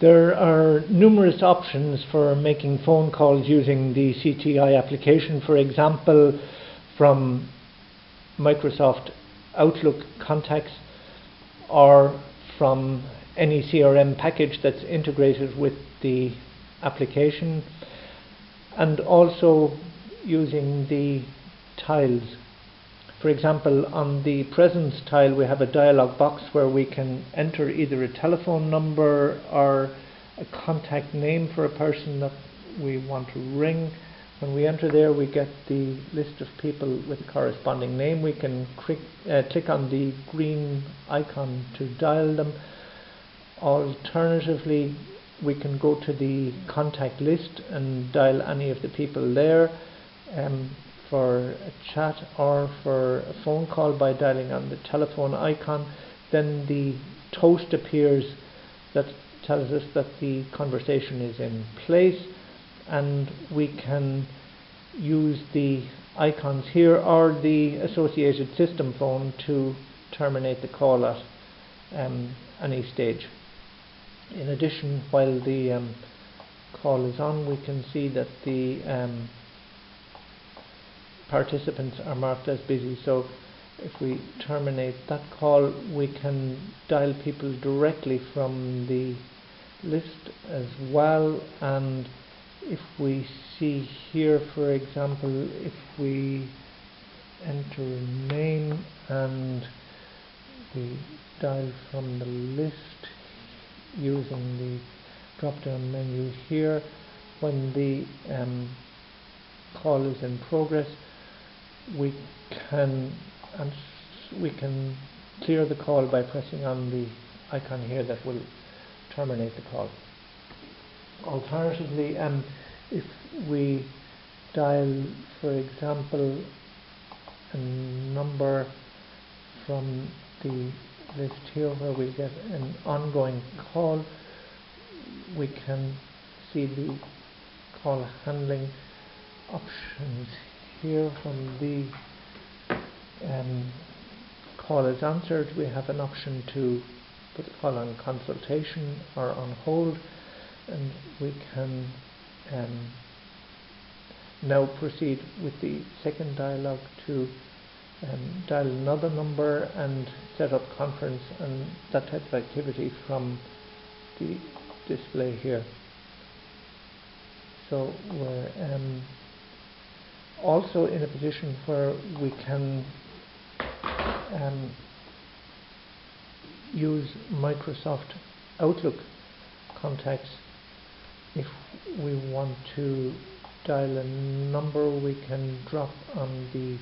There are numerous options for making phone calls using the CTI application. For example, from Microsoft Outlook contacts or from any CRM package that's integrated with the application, and also using the tiles. For example, on the presence tile we have a dialog box where we can enter either a telephone number or a contact name for a person that we want to ring. When we enter there, we get the list of people with a corresponding name. We can click on the green icon to dial them. Alternatively, we can go to the contact list and dial any of the people there for a chat or for a phone call by dialing on the telephone icon. Then the toast appears that tells us that the conversation is in place, and we can use the icons here or the associated system phone to terminate the call at any stage. In addition, while the call is on, we can see that the participants are marked as busy. So if we terminate that call, we can dial people directly from the list as well. And if we see here, for example, if we enter a name and we dial from the list using the drop down menu here, when the call is in progress, we can clear the call by pressing on the icon here that will terminate the call. Alternatively, if we dial, for example, a number from the list here where we get an ongoing call, we can see the call handling options here. When the call is answered, we have an option to put the call on consultation or on hold, and we can now proceed with the second dialogue to dial another number and set up conference and that type of activity from the display here. So we're also in a position where we can use Microsoft Outlook contacts. If we want to dial a number, we can drop on the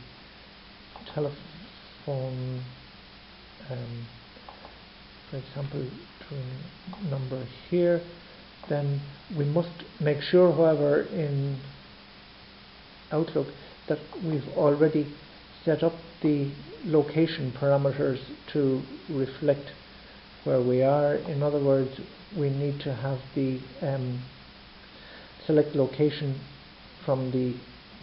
telephone, for example, to a number here. Then we must make sure, however, in Outlook that we've already set up the location parameters to reflect where we are. In other words, we need to have the select location from the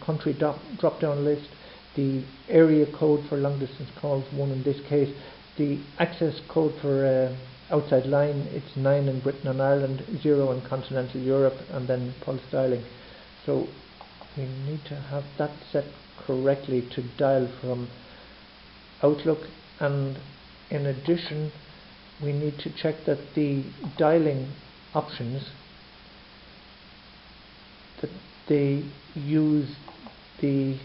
country drop down list, the area code for long distance calls, 1 in this case, the access code for outside line, it's 9 in Britain and Ireland, 0 in continental Europe, and then pulse dialing. So we need to have that set correctly to dial from Outlook, and in addition we need to check that the dialing options, that they use the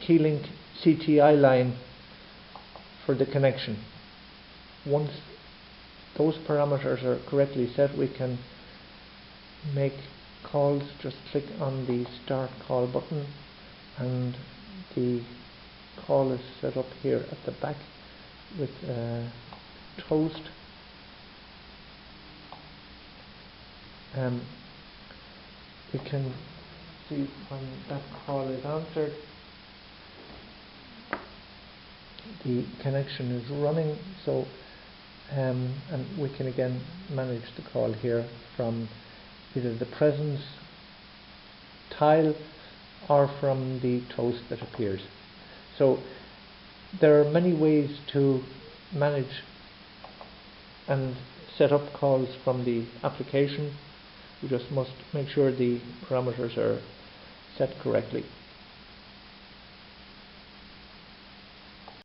Keylink CTI line for the connection. Once those parameters are correctly set, we can make calls. Just click on the start call button and the call is set up here at the back with toast. We can see when that call is answered, the connection is running. So and we can again manage the call here from either the presence tile or from the toast that appears. So there are many ways to manage and set set up calls from the application. We just must make sure the parameters are set correctly.